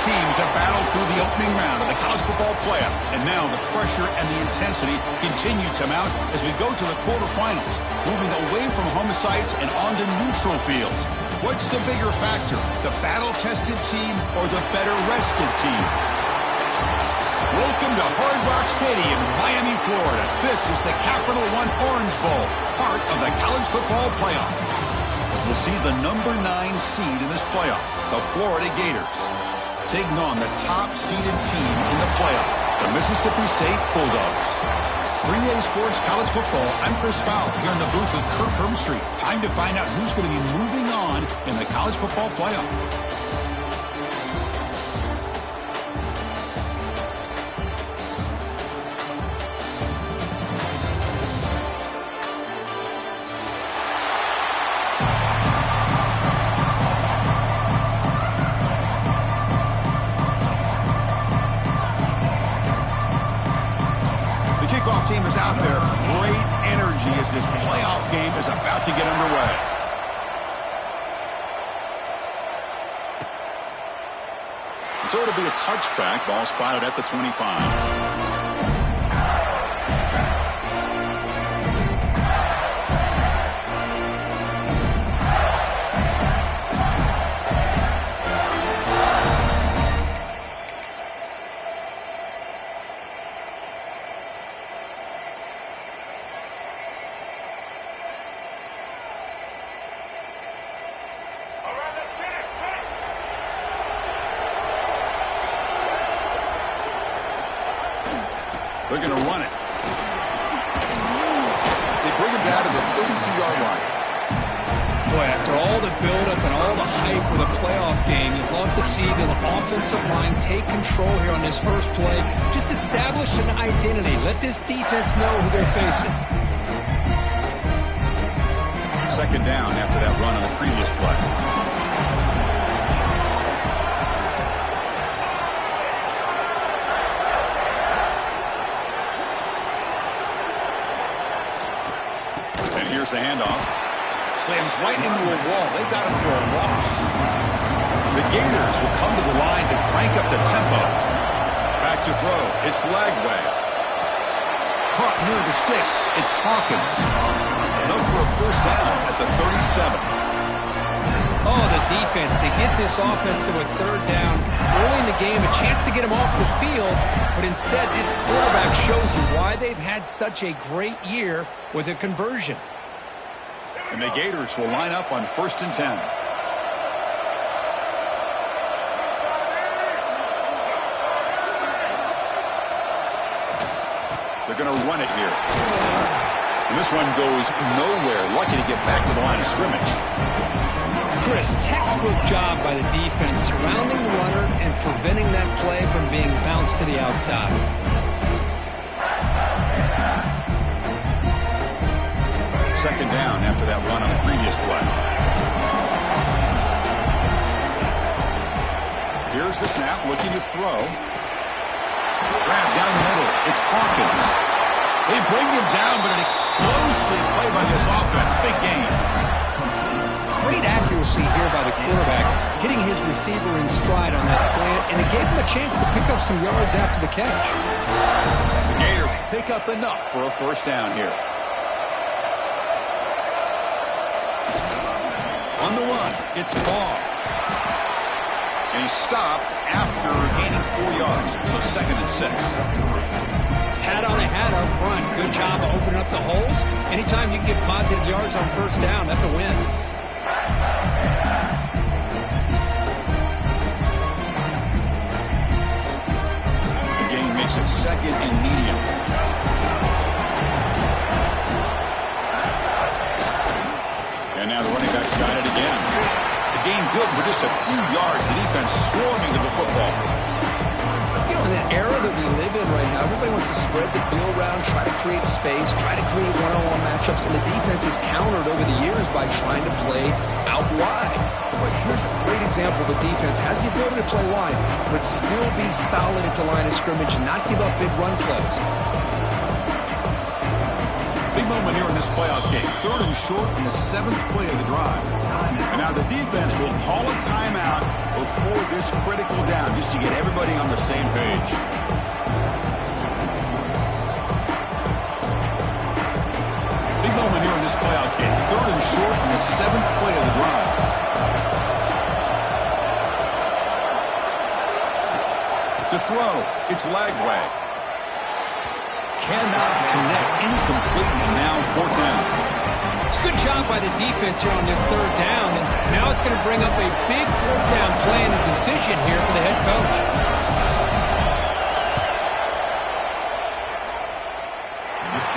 teams have battled through the opening round of the college football playoff, and now the pressure and the intensity continue to mount as we go to the quarterfinals, moving away from home sites and onto neutral fields. What's the bigger factor, the battle-tested team or the better-rested team? Welcome to Hard Rock Stadium, Miami, Florida. This is the Capital One Orange Bowl, part of the college football playoff. We'll see the number 9 seed in this playoff, the Florida Gators, taking on the top-seeded team in the playoff, the Mississippi State Bulldogs. 3A Sports College Football, I'm Chris Fowler here in the booth with Kirk Herbstreit. Time to find out who's going to be moving on in the college football playoff. Team is out there. Great energy as this playoff game is about to get underway. So it'll be a touchback. Ball spotted at the 25. They're going to run it. They bring him down to the 32-yard line. Boy, after all the buildup and all the hype with a playoff game, you'd love to see the offensive line take control here on this first play. Just establish an identity. Let this defense know who they're facing. Second down after that run on the previous play. Here's the handoff. Slams right into a wall. They've got him for a loss. The Gators will come to the line to crank up the tempo. Back to throw. It's Lagway. Caught near the sticks. It's Hawkins. Enough for a first down at the 37. Oh, the defense. They get this offense to a third down early in the game, a chance to get them off the field, but instead this quarterback shows you why they've had such a great year with a conversion. And the Gators will line up on 1st and 10. They're going to run it here. And this one goes nowhere. Lucky to get back to the line of scrimmage. Chris, textbook job by the defense surrounding the runner and preventing that play from being bounced to the outside. Second down after that run on the previous play. Here's the snap, looking to throw. Grab down the middle. It's Hawkins. They bring him down, but an explosive play by this offense. Big game. Great accuracy here by the quarterback, hitting his receiver in stride on that slant, and it gave him a chance to pick up some yards after the catch. The Gators pick up enough for a first down here. On the run, it's Ball. And he's stopped after gaining 4 yards, so 2nd and 6. Hat on a hat up front. Good job of opening up the holes. Anytime you can get positive yards on first down, that's a win. The game makes it 2nd and medium. And now the running back's got it again. The game good for just a few yards. The defense swarming to the football. You know, in that era that we live in right now, everybody wants to spread the field around, try to create space, try to create one-on-one matchups, and the defense has countered over the years by trying to play out wide. But here's a great example. The defense has the ability to play wide, but still be solid at the line of scrimmage and not give up big run plays. Big moment here in this playoff game. 3rd and short in the 7th play of the drive. And now the defense will call a timeout before this critical down, just to get everybody on the same page. Big moment here in this playoff game. 3rd and short in the 7th play of the drive. To throw, it's Lagway. Cannot connect, incomplete, and now 4th down. It's a good job by the defense here on this 3rd down, and now it's going to bring up a big 4th down play and a decision here for the head coach.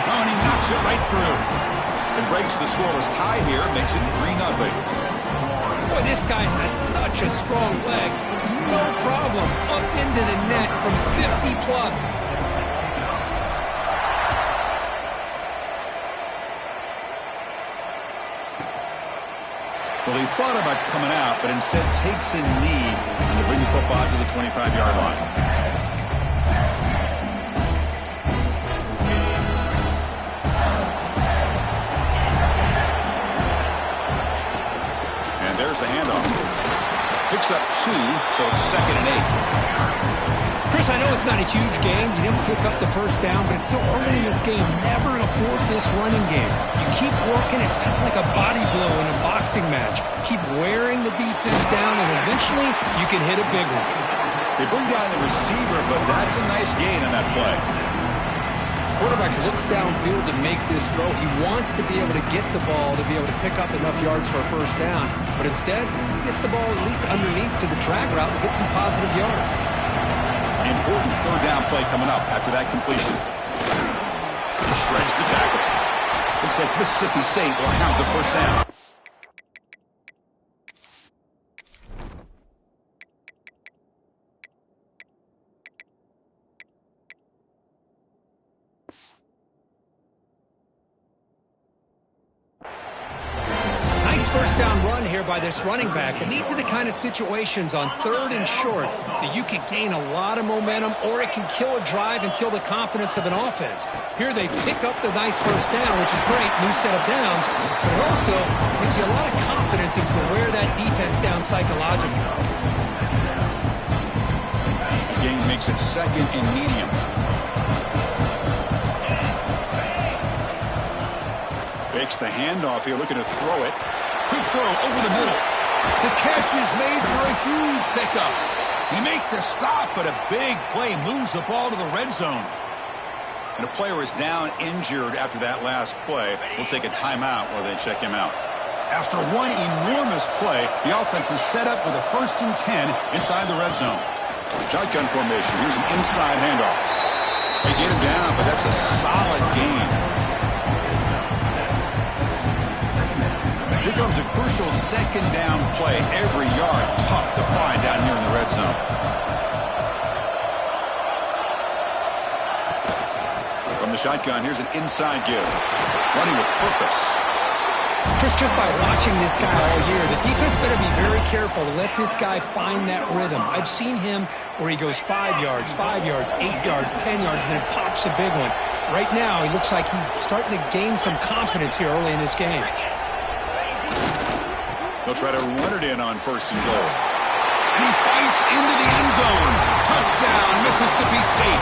Oh, and he knocks it right through. It breaks the scoreless tie here, makes it 3-0. Boy, this guy has such a strong leg. No problem. Up into the net from 50+. Well, he thought about coming out, but instead takes a knee to bring the football to the 25-yard line. And there's the handoff. Picks up 2, so it's 2nd and 8. Chris, I know it's not a huge game. You didn't pick up the 1st down, but it's still early in this game. Never abort this running game. You keep working. It's kind of like a body blow in a boxing match. Keep wearing the defense down, and eventually you can hit a big one. They bring down the receiver, but that's a nice gain on that play. Quarterback looks downfield to make this throw. He wants to be able to get the ball to be able to pick up enough yards for a 1st down, but instead he gets the ball at least underneath to the drag route and gets some positive yards. Important 3rd down play coming up after that completion. He shreds the tackle. Looks like Mississippi State will have the 1st down. Nice 1st down run here by this running back, and these are the kind of situations on 3rd and short that you can gain a lot of momentum, or it can kill a drive and kill the confidence of an offense. Here they pick up the nice 1st down, which is great, new set of downs, but it also gives you a lot of confidence and can wear that defense down psychologically. Gain makes it 2nd and medium. Fakes the handoff here, looking to throw it. Quick throw over the middle. The catch is made for a huge pickup. He makes the stop, but a big play moves the ball to the red zone. And a player is down injured after that last play. We'll take a timeout while they check him out. After one enormous play, the offense is set up with a 1st and 10 inside the red zone. Shotgun formation. Here's an inside handoff. They get him down, but that's a solid gain. Here comes a crucial 2nd down play. Every yard tough to find down here in the red zone. From the shotgun, here's an inside give. Running with purpose. Chris, just by watching this guy all year, the defense better be very careful to let this guy find that rhythm. I've seen him where he goes 5 yards, 8 yards, 10 yards, and then pops a big one. Right now, he looks like he's starting to gain some confidence here early in this game. They'll try to run it in on 1st and goal. And he fights into the end zone. Touchdown, Mississippi State.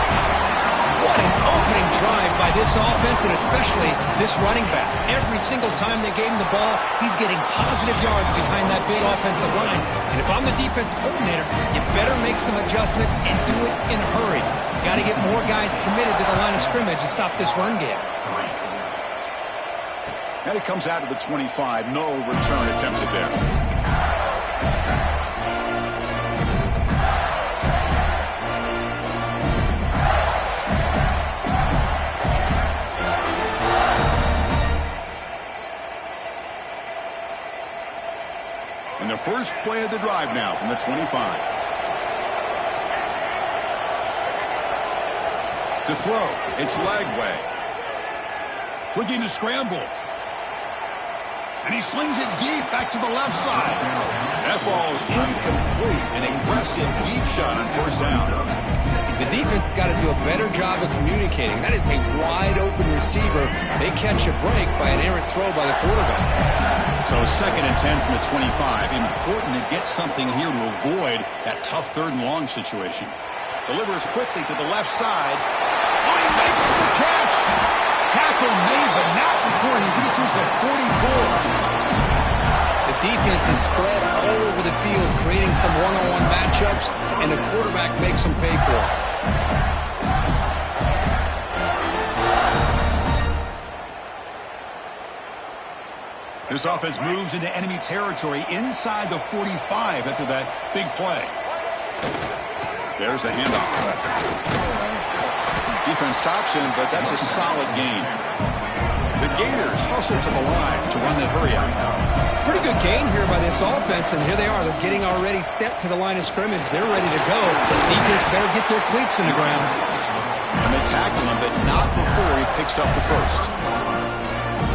What an opening drive by this offense, and especially this running back. Every single time they gave him the ball, he's getting positive yards behind that big offensive line. And if I'm the defensive coordinator, you better make some adjustments and do it in a hurry. You got to get more guys committed to the line of scrimmage to stop this run game. Now he comes out to the 25. No return attempted there. And the first play of the drive now from the 25. To throw, it's Lagway. Looking to scramble. And he slings it deep back to the left side. That ball is incomplete. An aggressive deep shot on 1st down. The defense has got to do a better job of communicating. That is a wide open receiver. They catch a break by an errant throw by the quarterback. So 2nd and 10 from the 25. Important to get something here to avoid that tough 3rd and long situation. Delivers quickly to the left side. Oh, he makes the catch. Tackle made, but not before he reaches the 44. The defense is spread all over the field, creating some one-on-one matchups, and the quarterback makes them pay for it. This offense moves into enemy territory inside the 45 after that big play. There's the handoff. Defense stops him, but that's a solid gain. The Gators hustle to the line to run that hurry out. Pretty good gain here by this offense, and here they are. They're getting already set to the line of scrimmage. They're ready to go. Defense better get their cleats in the ground. And they tackle him, but not before he picks up the first.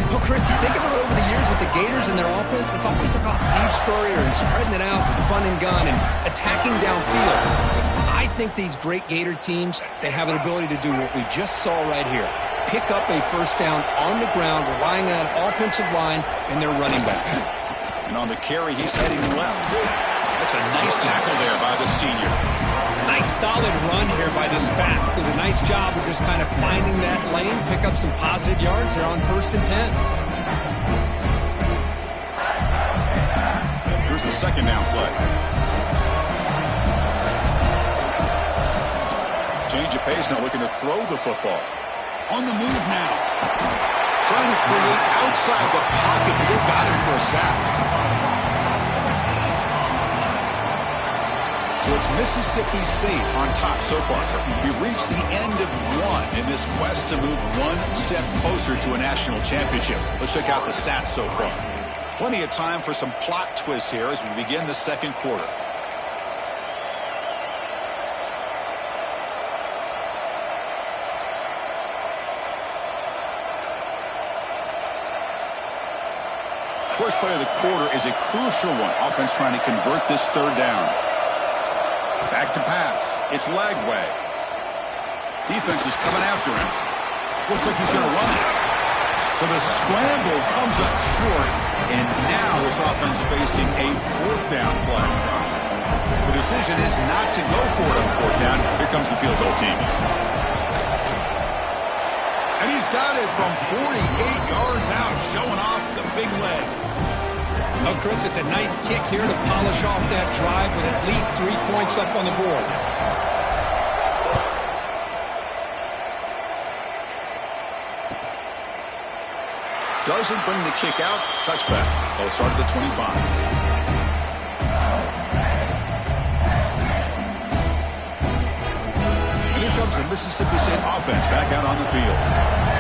Well, Chris, you think about it over the years with the Gators and their offense, it's always about Steve Spurrier and spreading it out with fun and gun and attacking downfield. But I think these great Gator teams, they have an ability to do what we just saw right here. Pick up a first down on the ground, relying on an offensive line and their running back. And on the carry, he's heading left. That's a nice tackle there by the senior. Nice solid run here by this back. Did a nice job of just kind of finding that lane, pick up some positive yards there on 1st and 10. Here's the 2nd down play. Change of pace now, looking to throw the football. On the move now. Trying to create outside the pocket, but they've got him for a sack. So it's Mississippi State on top so far. We've reached the end of one in this quest to move one step closer to a national championship. Let's check out the stats so far. Plenty of time for some plot twists here as we begin the 2nd quarter. First play of the quarter is a crucial one. Offense trying to convert this 3rd down. Back to pass. It's Lagway. Defense is coming after him. Looks like he's going to run it. So the scramble comes up short, and now this offense facing a 4th down play. The decision is not to go for it on 4th down. Here comes the field goal team. And he's got it from 48 yards out, showing off the big leg. Oh, Chris, it's a nice kick here to polish off that drive with at least 3 points up on the board. Doesn't bring the kick out. Touchback. They'll start at the 25. And here comes the Mississippi State offense back out on the field.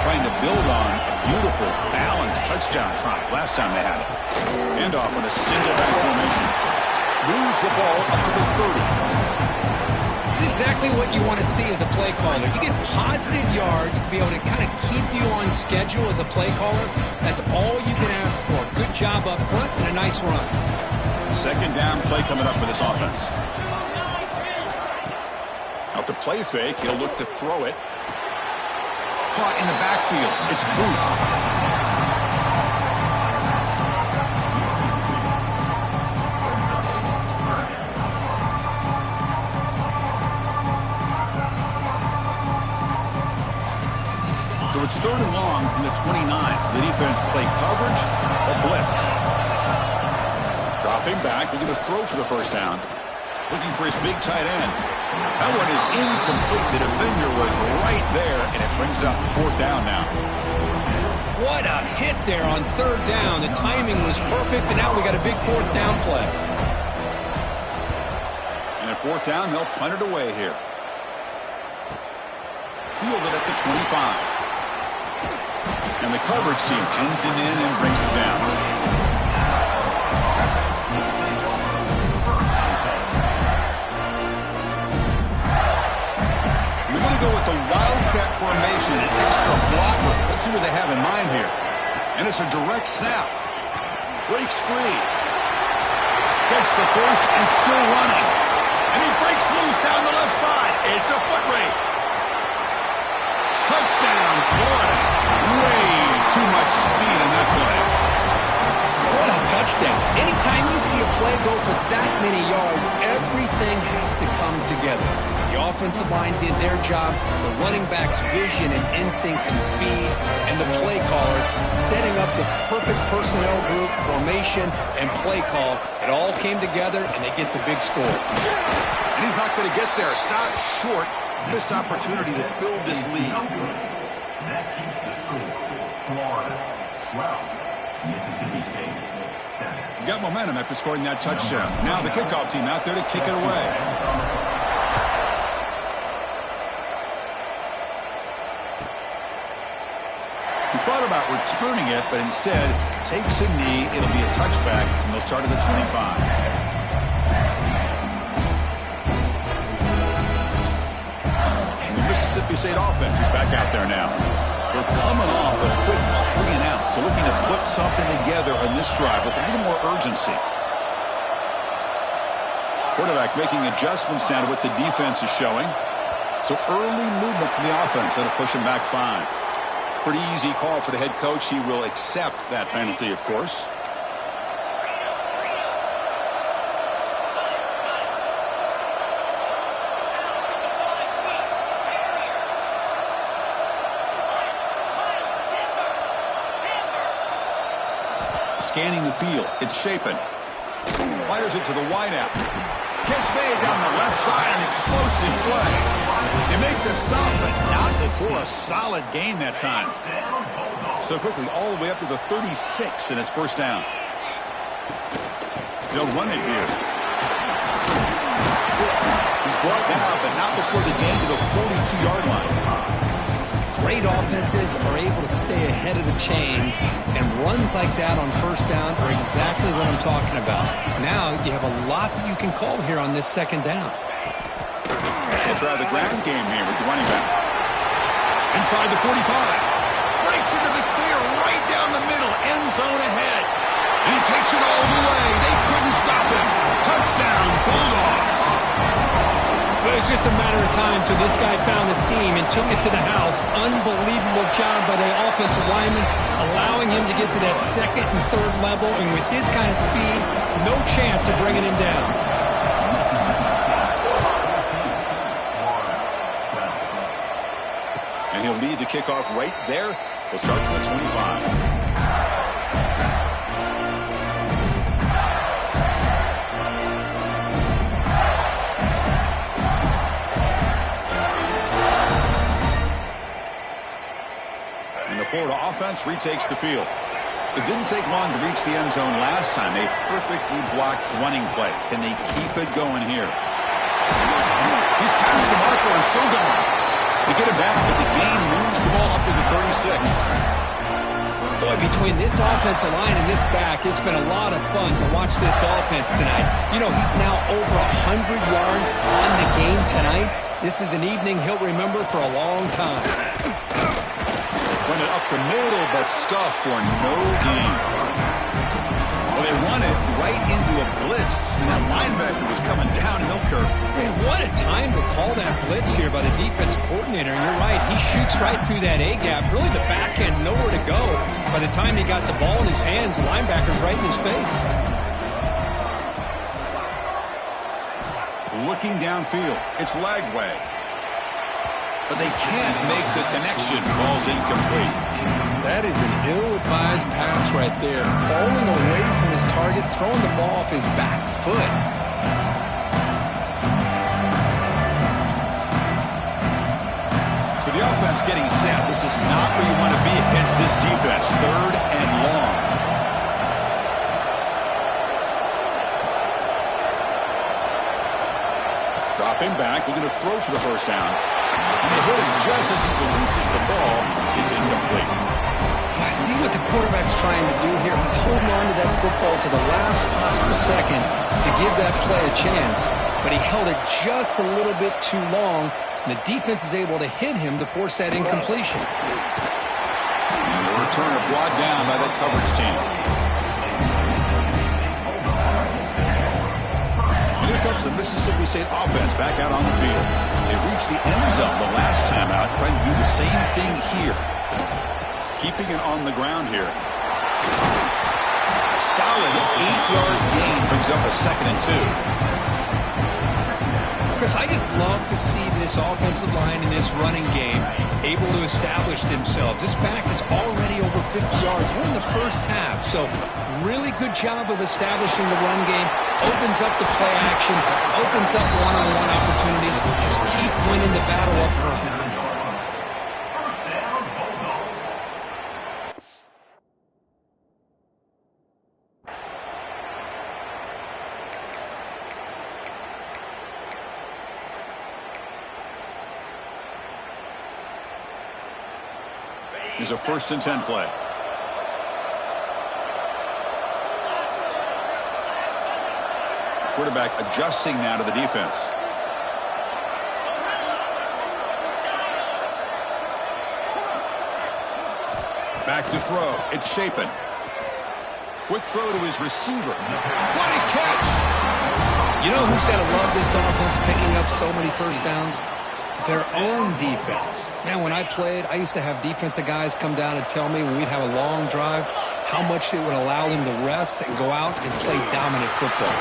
Trying to build on a beautiful, balanced touchdown drive last time they had it. Handoff on a single back formation. Moves the ball up to the 30. This is exactly what you want to see as a play caller. You get positive yards to be able to kind of keep you on schedule as a play caller. That's all you can ask for. Good job up front and a nice run. 2nd down play coming up for this offense. Off the play fake, he'll look to throw it. Caught in the backfield. It's Booth. So it's 3rd and long from the 29. The defense play coverage, a blitz. Dropping back, looking to throw for the 1st down. Looking for his big tight end. That one is incomplete. The defender was right there, and it brings up 4th down now. What a hit there on 3rd down. The timing was perfect, and now we got a big 4th down play. And at 4th down, they'll punt it away here. Fielded at the 25. And the coverage team pins it in and brings it down. We're going to go with the Wildcat formation, an extra blocker. Let's see what they have in mind here. And it's a direct snap. Breaks free. Gets the first and still running. And he breaks loose down the left side. It's a foot race. Touchdown, Florida. Way too much speed in that play. What a play go for that many yards, everything has to come together. The offensive line did their job, the running back's vision and instincts and speed, and the play caller setting up the perfect personnel group, formation, and play call. It all came together, and they get the big score. And he's not going to get there. Stop short. Missed opportunity to build this lead. That keeps the score. Florida 12, Mississippi State 7. Got momentum after scoring that touchdown. Now the kickoff team out there to kick it away. He thought about returning it, but instead takes a knee. It'll be a touchback, and they'll start at the 25. Mississippi State offense is back out there now. They're coming off a quick 3-and-out, so looking to put something together on this drive with a little more urgency. Quarterback making adjustments now to what the defense is showing. So early movement from the offense that'll push him back 5. Pretty easy call for the head coach. He will accept that penalty, of course. Scanning the field. It's Shapen. Fires it to the wideout. Catch made down the left side. An explosive play. They make the stop, but not before a solid gain that time. So quickly, all the way up to the 36, and it's first down. They'll run it here. He's brought down, but not before the gain to the 42-yard line. Great offenses are able to stay ahead of the chains, and runs like that on first down are exactly what I'm talking about. Now you have a lot that you can call here on this second down. They'll try the ground game here with the running back. Inside the 45. Breaks into the clear right down the middle. End zone ahead. He takes it all the way. They couldn't stop him. Touchdown, Bulldogs. But it's just a matter of time till this guy found a seam and took it to the house. Unbelievable job by the offensive lineman, allowing him to get to that second and third level. And with his kind of speed, no chance of bringing him down. And he'll lead the kickoff right there. He'll start from the 25. Florida offense retakes the field. It didn't take long to reach the end zone last time. A perfectly blocked running play. Can they keep it going here? He's past the marker and still going. They get it back, but the gain moves the ball up to the 36. Boy, between this offensive line and this back, it's been a lot of fun to watch this offense tonight. You know, he's now over 100 yards on the game tonight. This is an evening he'll remember for a long time. Run it up the middle, but stuff for no gain. Well, they run it right into a blitz, and that linebacker was coming downhill curve. Man, what a time to call that blitz here by the defensive coordinator. And you're right, he shoots right through that A-gap. Really, the back end, nowhere to go. By the time he got the ball in his hands, the linebacker's right in his face. Looking downfield, it's Lagway. But they can't make the connection. Ball's incomplete. That is an ill-advised pass right there. Falling away from his target, throwing the ball off his back foot. So the offense getting set. This is not where you want to be against this defense. 3rd and long. Dropping back, looking to throw for the first down. And they hit him just as he releases the ball. It's incomplete. I see what the quarterback's trying to do here. He's holding on to that football to the last possible second to give that play a chance. But he held it just a little bit too long, and the defense is able to hit him to force that incompletion. And the returner brought down by that coverage team. And here comes the Mississippi State offense back out on the field. They reached the end zone the last time out, trying to do the same thing here. Keeping it on the ground here. solid 8-yard gain brings up a 2nd and 2. Chris, I just love to see this offensive line in this running game able to establish themselves. This back is already over 50 yards. We're in the first half, so really good job of establishing the run game. Opens up the play action, opens up one-on-one opportunities. Just keep winning the battle up front. Here's a 1st and 10 play. Quarterback adjusting now to the defense. Back to throw. It's Shapen. Quick throw to his receiver. What a catch! You know who's got to love this offense picking up so many first downs? Their own defense. Man, when I played, I used to have defensive guys come down and tell me when we'd have a long drive how much it would allow them to rest and go out and play dominant football.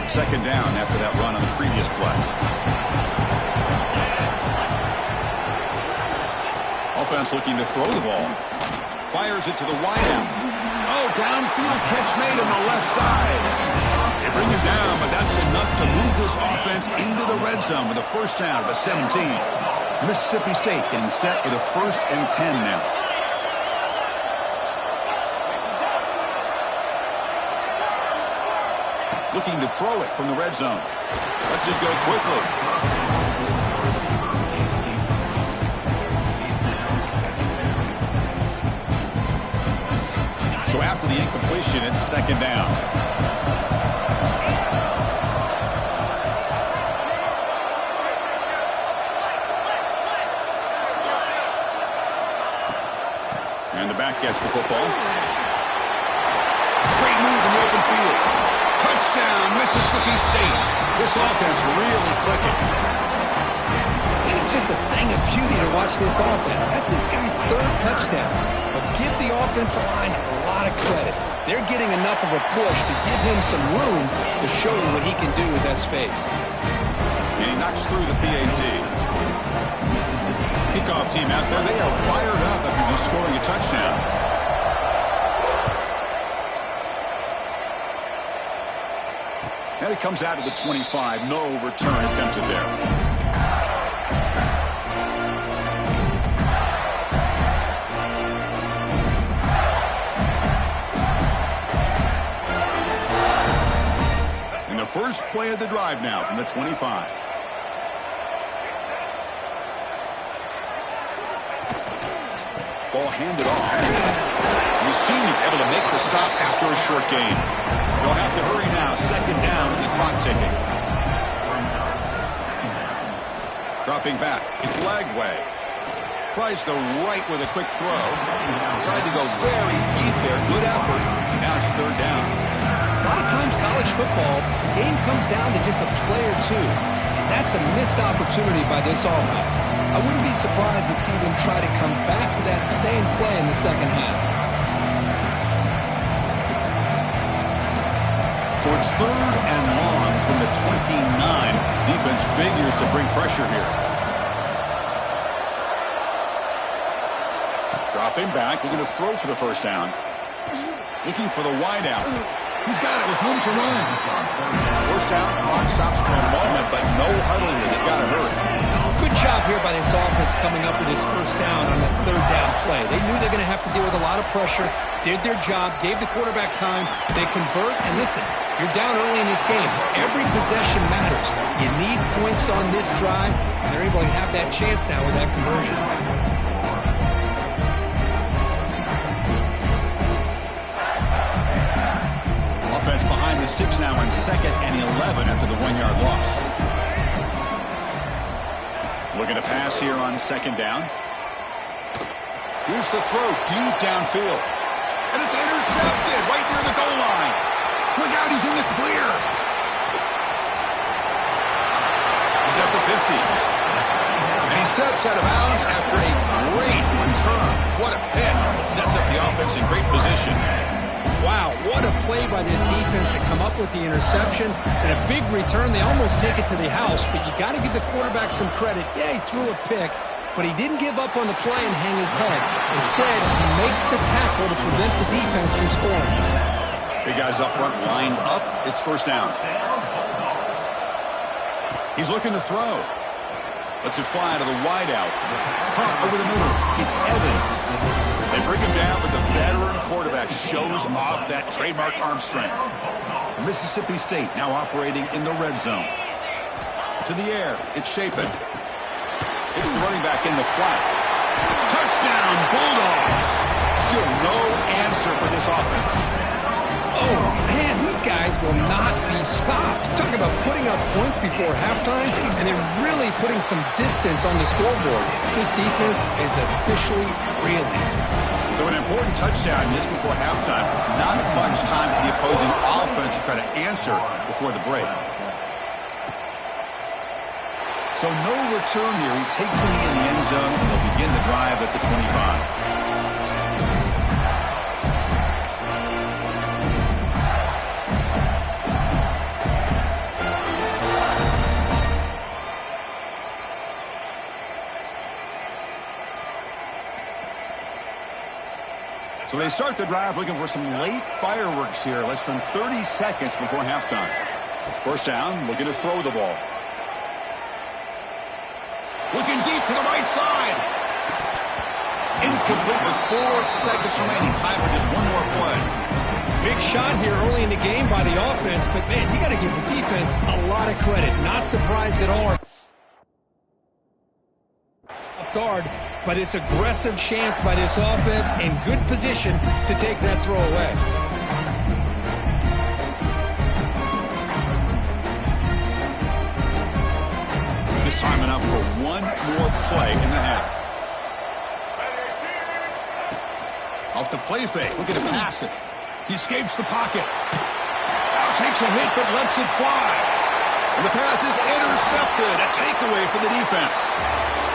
Second down after that run on the previous play. Offense looking to throw the ball. Fires it to the wideout. Oh, downfield catch made on the left side. They bring him down, but that's enough to move this offense into the red zone with a 1st down of the 17. Mississippi State getting set with a 1st and 10 now. Looking to throw it from the red zone. Lets it go quickly. So after the incompletion, it's 2nd down. And the back gets the football. Great move in the open field. Touchdown, Mississippi State. This offense really clicking. And it's just a thing of beauty to watch this offense. That's this guy's 3rd touchdown. But give the offensive line a lot of credit. They're getting enough of a push to give him some room to show you what he can do with that space. And he knocks through the PAT. Kickoff team out there. They are fired up after just scoring a touchdown. And it comes out of the 25. No return attempted there. First play of the drive now from the 25. Ball handed off. Mussini able to make the stop after a short gain. They'll have to hurry now. 2nd down with the clock ticking. Dropping back. It's Lagway. Tries the right with a quick throw. Tried to go very deep there. Good effort. Now it's 3rd down. A lot of times college football, the game comes down to just a play or two. And that's a missed opportunity by this offense. I wouldn't be surprised to see them try to come back to that same play in the 2nd half. So it's 3rd and long from the 29. Defense figures to bring pressure here. Dropping back, looking to throw for the 1st down. Looking for the wideout. He's got it with room to run. 1st down, clock stops for a moment, but no huddle here. They've got to hurry. Good job here by this offense coming up with this 1st down on that 3rd down play. They knew they're going to have to deal with a lot of pressure, did their job, gave the quarterback time. They convert, and listen, you're down early in this game. Every possession matters. You need points on this drive, and they're able to have that chance now with that conversion. Offense behind the 6 now on 2nd and 11 after the 1-yard loss. Looking to pass here on 2nd down. Here's the throw deep downfield. And it's intercepted right near the goal line. Look out, he's in the clear. He's up steps out of bounds after a great return. What a pick. Sets up the offense in great position. Wow, what a play by this defense to come up with the interception. And a big return. They almost take it to the house, but you got to give the quarterback some credit. Yeah, he threw a pick, but he didn't give up on the play and hang his head. Instead, he makes the tackle to prevent the defense from scoring. Big guys up front lined up. It's first down. He's looking to throw. Lets it fly to the wideout. Caught over the middle. It's Evans. They bring him down, but the veteran quarterback shows off that trademark arm strength. Mississippi State now operating in the red zone. To the air. It's Shapen. It's the running back in the flat. Touchdown, Bulldogs. Still no answer for this offense. Oh, man, these guys will not be stopped. Talk about putting up points before halftime, and they're really putting some distance on the scoreboard. This defense is officially reeling. So an important touchdown just before halftime. Not much time for the opposing offense to try to answer before the break. So no return here. He takes it in the end zone, and they'll begin the drive at the 25. So they start the drive looking for some late fireworks here, less than 30 seconds before halftime. First down, looking to throw the ball. Looking deep to the right side. Incomplete with 4 seconds remaining. Time for just one more play. Big shot here early in the game by the offense, but, man, you got to give the defense a lot of credit. Not surprised at all. Off guard. But it's aggressive chance by this offense in good position to take that throw away. This time enough for one more play in the half. Off the play fake. Look at him pass it. He escapes the pocket. Now takes a hit but lets it fly. And the pass is intercepted. A takeaway for the defense.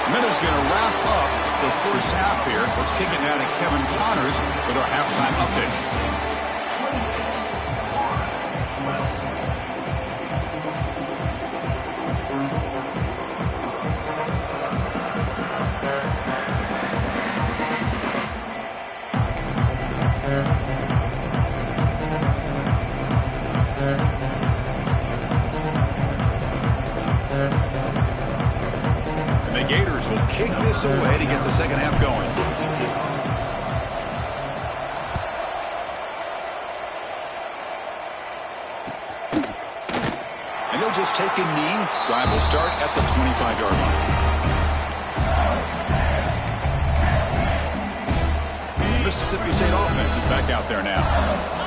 Miller's going to wrap up the first half here. Let's kick it now to Kevin Connors with our halftime update. Gators will kick this away to get the second half going. And he'll just take a knee. Drive will start at the 25-yard line. The Mississippi State offense is back out there now.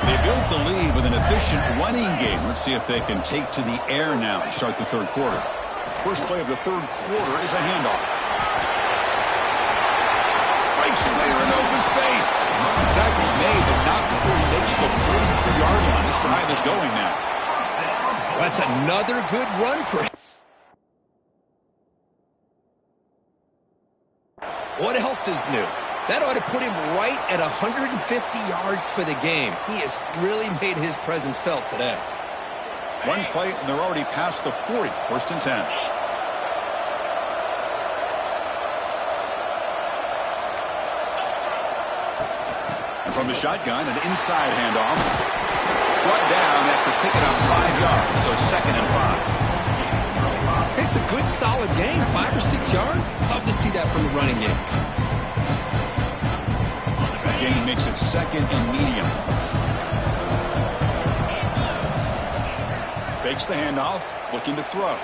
They built the lead with an efficient running game. Let's see if they can take to the air now to start the third quarter. First play of the third quarter is a handoff. Breaks player in open space. Tackle's made, but not before he makes the 43-yard line. This drive is going now. That's another good run for him. What else is new? That ought to put him right at 150 yards for the game. He has really made his presence felt today. One play, and they're already past the 40. First and 10. And from the shotgun, an inside handoff. Brought down after picking up 5 yards, so second and 5. It's a good, solid game. 5 or 6 yards. Love to see that from the running game. That gain makes it second and medium. Fakes the handoff, looking to throw.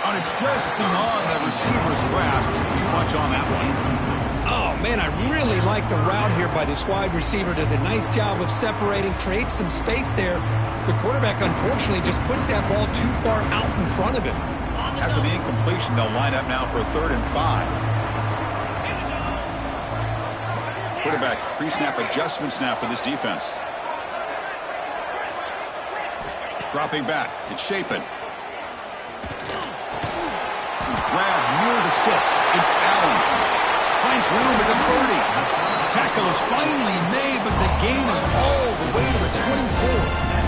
And it's just beyond the receiver's grasp. Too much on that one. Oh, man, I really like the route here by this wide receiver. Does a nice job of separating, creates some space there. The quarterback, unfortunately, just puts that ball too far out in front of him. After the incompletion, they'll line up now for a 3rd and 5. Quarterback pre-snap adjustments now for this defense. Dropping back, it's Shapen. Grabbed near the sticks. It's Allen. Finds room at the 30. Tackle is finally made, but the gain is all the way to the 24.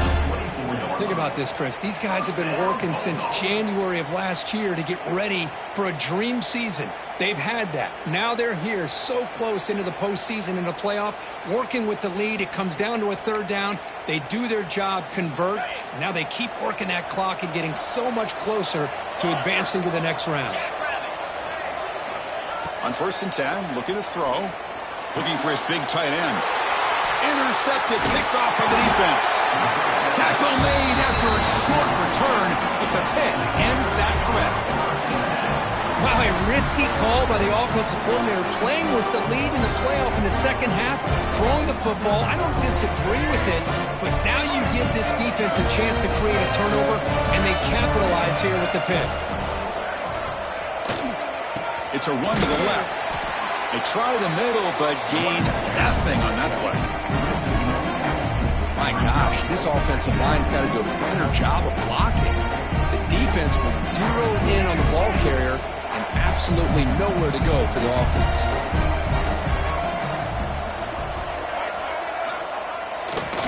Think about this, Chris. These guys have been working since January of last year to get ready for a dream season. They've had that. Now they're here so close into the postseason and the playoff, working with the lead. It comes down to a third down. They do their job, convert. Now they keep working that clock and getting so much closer to advancing to the next round. On 1st and 10, looking to throw. Looking for his big tight end. Intercepted, picked off by the defense. Tackle made after a short return, but the pick ends that threat. Wow, a risky call by the offensive coordinator, playing with the lead in the playoff in the second half, throwing the football. I don't disagree with it, but now you give this defense a chance to create a turnover, and they capitalize here with the pick. It's a run to the left. They try the middle, but gain nothing on that play. My gosh, this offensive line's got to do a better job of blocking. The defense was zeroed in on the ball carrier and absolutely nowhere to go for the offense.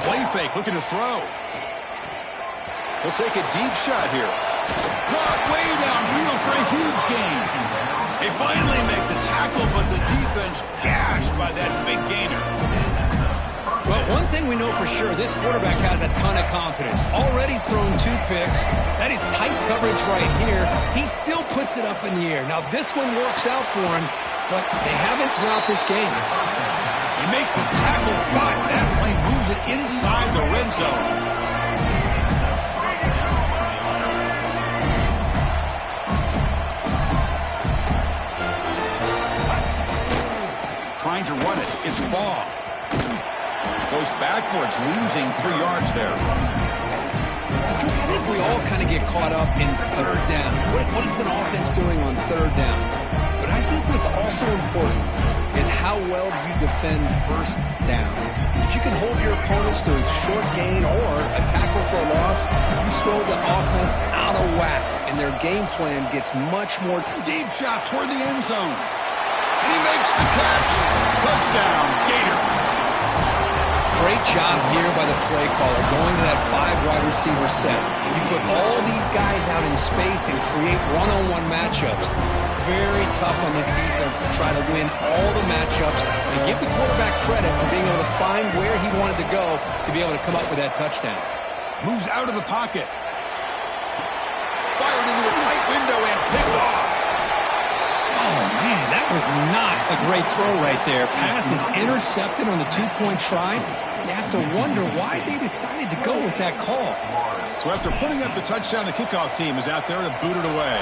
Play fake, looking to throw. He'll take a deep shot here. Caught way downfield for a huge gain. They finally make the tackle, but the defense gashed by that big gainer. Well, one thing we know for sure, this quarterback has a ton of confidence. Already he's thrown 2 picks. That is tight coverage right here. He still puts it up in the air. Now, this one works out for him, but they haven't throughout this game. They make the tackle, but that play moves it inside the red zone. Trying to run it. It's Ball. Goes backwards, losing 3 yards there. Chris, I think we all kind of get caught up in third down. What is an offense doing on third down? But I think what's also important is how well do you defend first down. If you can hold your opponents to a short gain or a tackle for a loss, you throw the offense out of whack, and their game plan gets much more. Deep shot toward the end zone. And he makes the catch. Touchdown, Gators. Great job here by the play caller, going to that 5 wide receiver set. You put all these guys out in space and create one-on-one matchups. It's very tough on this defense to try to win all the matchups and give the quarterback credit for being able to find where he wanted to go to be able to come up with that touchdown. Moves out of the pocket. Fired into a tight window and picked off. Oh, man, that was not a great throw right there. Pass is intercepted on the 2-point try. You have to wonder why they decided to go with that call. So after putting up the touchdown, the kickoff team is out there to boot it away.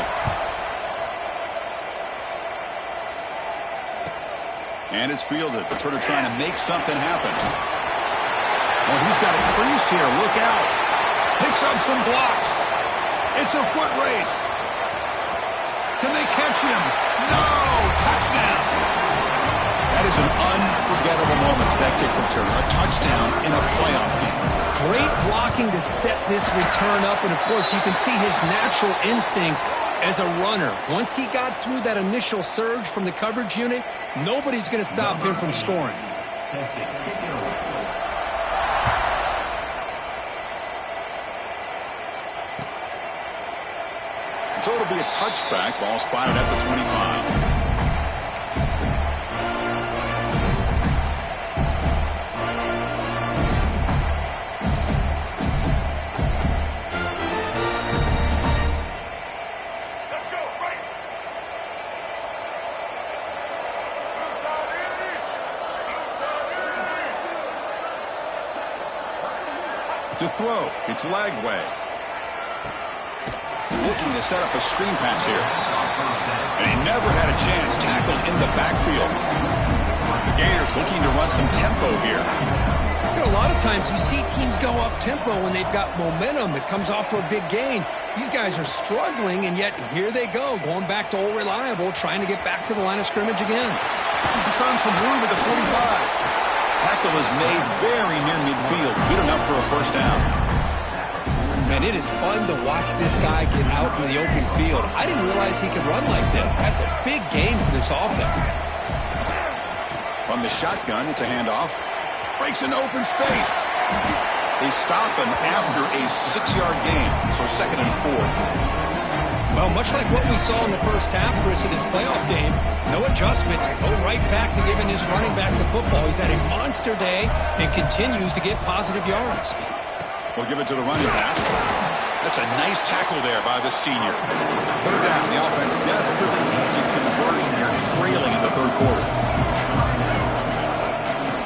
And it's fielded. Returner trying to make something happen. Oh, he's got a crease here. Look out. Picks up some blocks. It's a foot race. Can they catch him? No! Touchdown! That is an unforgettable moment for that kick return. A touchdown in a playoff game. Great blocking to set this return up, and of course you can see his natural instincts as a runner. Once he got through that initial surge from the coverage unit, nobody's going to stop him from scoring. So it'll be a touchback. Ball spotted at the 25. To throw, it's Lagway. Looking to set up a screen pass here. And he never had a chance. Tackled in the backfield. The Gators looking to run some tempo here. You know, a lot of times you see teams go up tempo when they've got momentum that comes off to a big gain. These guys are struggling, and yet here they go, going back to old reliable, trying to get back to the line of scrimmage again. He's found some room at the 45. Tackle is made very near midfield. Good enough for a first down. Man, it is fun to watch this guy get out in the open field. I didn't realize he could run like this. That's a big gain for this offense. From the shotgun, it's a handoff. Breaks an open space. They stop him after a 6-yard gain, so 2nd and 4. Well, much like what we saw in the first half, Chris, in his playoff game, no adjustments. Go right back to giving his running back the football. He's had a monster day and continues to get positive yards. We'll give it to the running back. That's a nice tackle there by the senior. 3rd down. The offense desperately needs a conversion here, trailing in the 3rd quarter.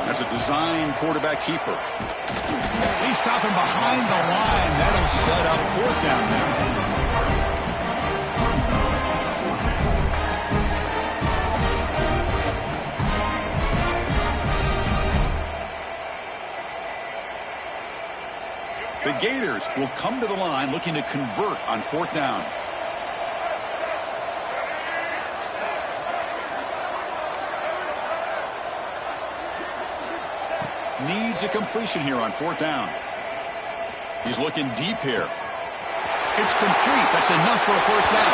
That's a design quarterback keeper. They stop him behind the line. That'll set up 4th down now. The Gators will come to the line looking to convert on 4th down. Needs a completion here on 4th down. He's looking deep here. It's complete. That's enough for a 1st down.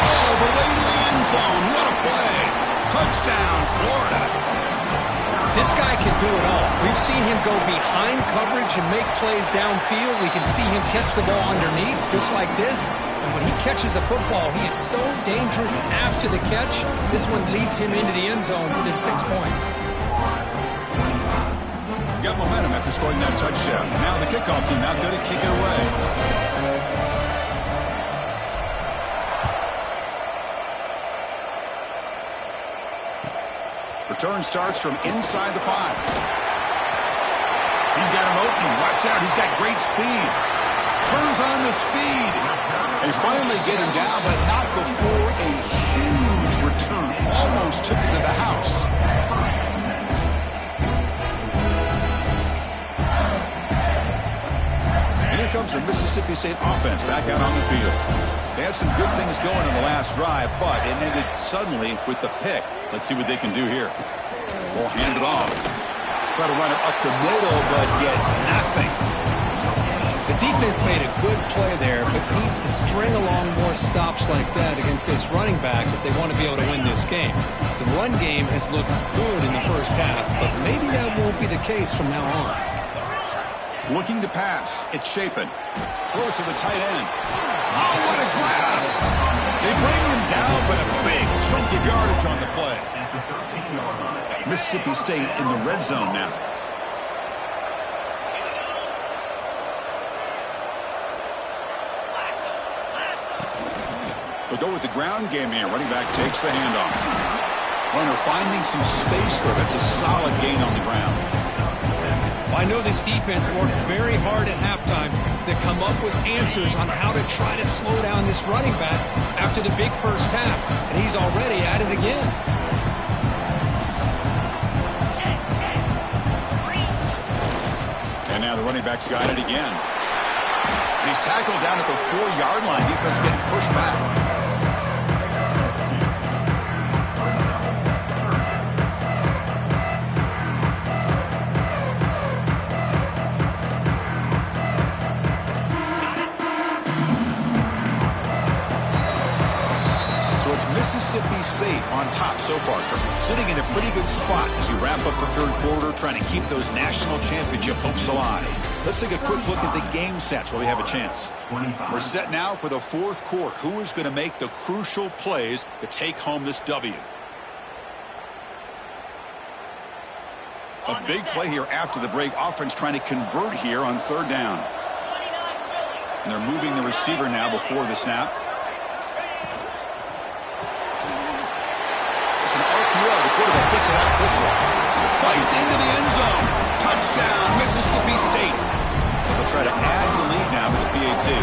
Oh, the way to the end zone. What a play. Touchdown, Florida. This guy can do it all. We've seen him go behind coverage and make plays downfield. We can see him catch the ball underneath, just like this. And when he catches a football, he is so dangerous after the catch. This one leads him into the end zone for the 6 points. Got momentum after scoring that touchdown. Now the kickoff team out there to kick it away. Return starts from inside the 5. He's got him open. Watch out. He's got great speed. Turns on the speed. They finally get him down, but not before a huge return. Almost took it to the house. And here comes the Mississippi State offense back out on the field. They had some good things going in the last drive, but it ended suddenly with the pick. Let's see what they can do here. We'll hand it off. Try to run it up the middle, but get nothing. The defense made a good play there, but needs to string along more stops like that against this running back if they want to be able to win this game. The run game has looked good in the first half, but maybe that won't be the case from now on. Looking to pass. It's Shapen. Close to the tight end. Oh, what a grab! They bring him down, but a big chunk of yardage on the play. Mississippi State in the red zone now. They'll go with the ground game here. Running back takes the handoff. Runner finding some space there. That's a solid gain on the ground. I know this defense worked very hard at halftime to come up with answers on how to try to slow down this running back after the big first half, and he's already at it again. And now the running back's got it again. And he's tackled down at the 4-yard line. Defense getting pushed back. It's Mississippi State on top so far, sitting in a pretty good spot as we wrap up the 3rd quarter, trying to keep those national championship hopes alive. Let's take a quick look at the game sets while we have a chance. We're set now for the 4th quarter. Who is going to make the crucial plays to take home this W? A big play here after the break. Offense trying to convert here on 3rd down. And they're moving the receiver now before the snap. It's an RPO. The quarterback gets it out quickly. Fights into the end zone. Touchdown, Mississippi State. They'll try to add the lead now to the PAT.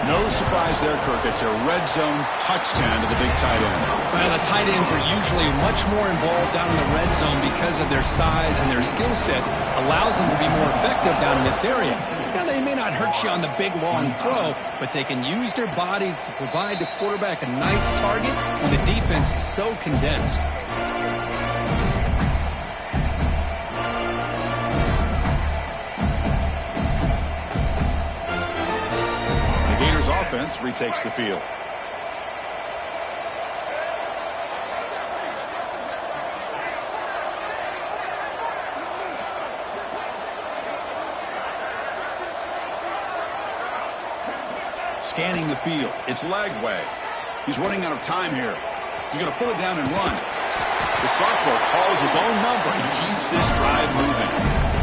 No surprise there, Kirk. It's a red zone touchdown to the big tight end. Well, the tight ends are usually much more involved down in the red zone because of their size and their skill set allows them to be more effective down in this area. Now, they may not hurt you on the big, long throw, but they can use their bodies to provide the quarterback a nice target when the defense is so condensed. offense retakes the field. Scanning the field. It's Lagway. He's running out of time here. He's going to pull it down and run. The sophomore calls his own number and keeps this drive moving.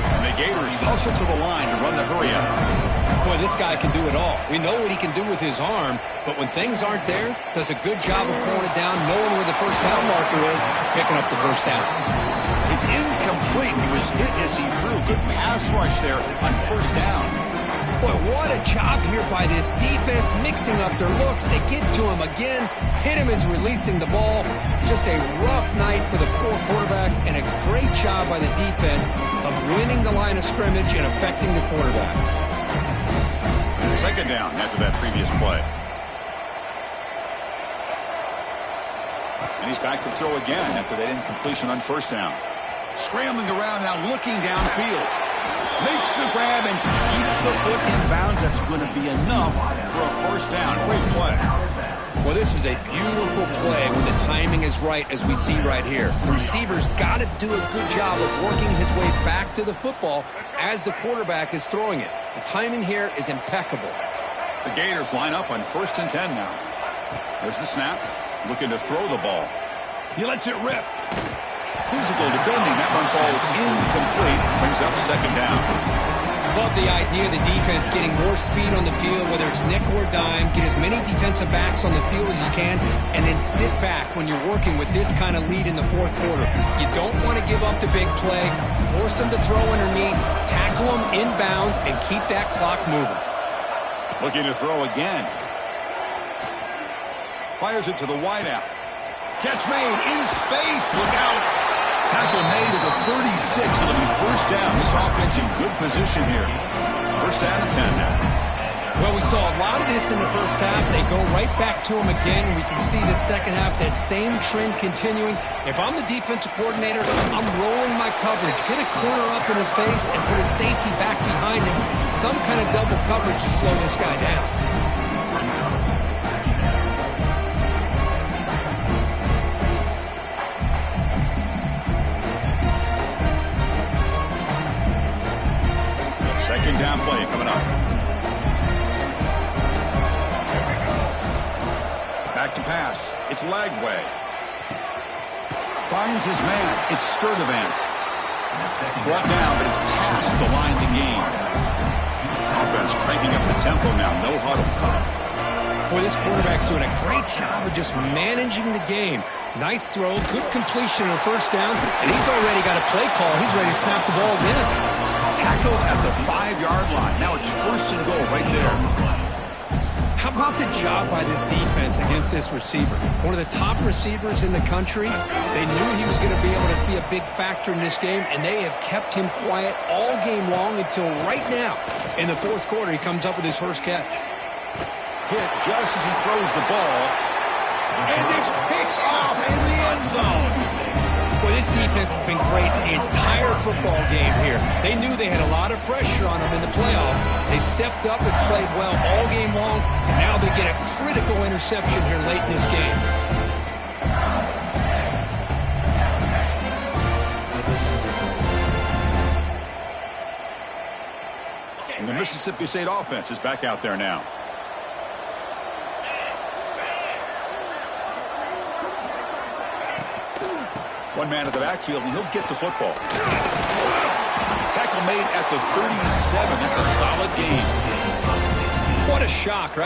And the Gators hustle to the line to run the hurry-up. Boy, this guy can do it all. We know what he can do with his arm, but when things aren't there, does a good job of pulling it down, knowing where the first down marker is, picking up the first down. It's incomplete. He was hit as he threw. Good pass rush there on first down. Boy, what a job here by this defense, mixing up their looks. They get to him again, hit him as releasing the ball. Just a rough night for the poor quarterback, and a great job by the defense of winning the line of scrimmage and affecting the quarterback. Second down after that previous play. And he's back to throw again after that incompletion on first down. Scrambling around now, looking downfield. Makes the grab and keeps the foot in bounds. That's going to be enough for a first down. Great play. Well, this is a beautiful play when the timing is right, as we see right here. The receiver's got to do a good job of working his way back to the football as the quarterback is throwing it. The timing here is impeccable. The Gators line up on 1st and 10 now. There's the snap. Looking to throw the ball. He lets it rip. Physical defending. That one falls incomplete. Brings up second down. Love the idea of the defense getting more speed on the field, whether it's nickel or dime. Get as many defensive backs on the field as you can, and then sit back when you're working with this kind of lead in the fourth quarter. You don't want to give up the big play. Force them to throw underneath, tackle them inbounds, and keep that clock moving. Looking to throw again. Fires it to the wideout. Catch made in space. Look out. Tackle made at the 36. It'll be first down. This offense in good position here. First down and 10 now. Well, we saw a lot of this in the first half. They go right back to him again. We can see the second half, that same trend continuing. If I'm the defensive coordinator, I'm rolling my coverage. Get a corner up in his face and put a safety back behind him. Some kind of double coverage to slow this guy down. Second down play coming up. Back to pass. It's Lagway. Finds his man. It's Sturdivant. Brought down, but it's past the line to gain. Offense cranking up the tempo now. No huddle. Boy, this quarterback's doing a great job of just managing the game. Nice throw, good completion on first down, and he's already got a play call. He's ready to snap the ball again. Tackled at the 5-yard line. Now it's first and goal right there. How about the job by this defense against this receiver? One of the top receivers in the country. They knew he was going to be able to be a big factor in this game, and they have kept him quiet all game long until right now. In the fourth quarter, he comes up with his first catch. Hit just as he throws the ball. And it's picked off in the end zone. Well, this defense has been great the entire football game here. They knew they had a lot of pressure on them in the playoff. They stepped up and played well all game long, and now they get a critical interception here late in this game. And the Mississippi State offense is back out there now. One man at the backfield, and he'll get the football. Tackle made at the 37. That's a solid game. What a shock, right?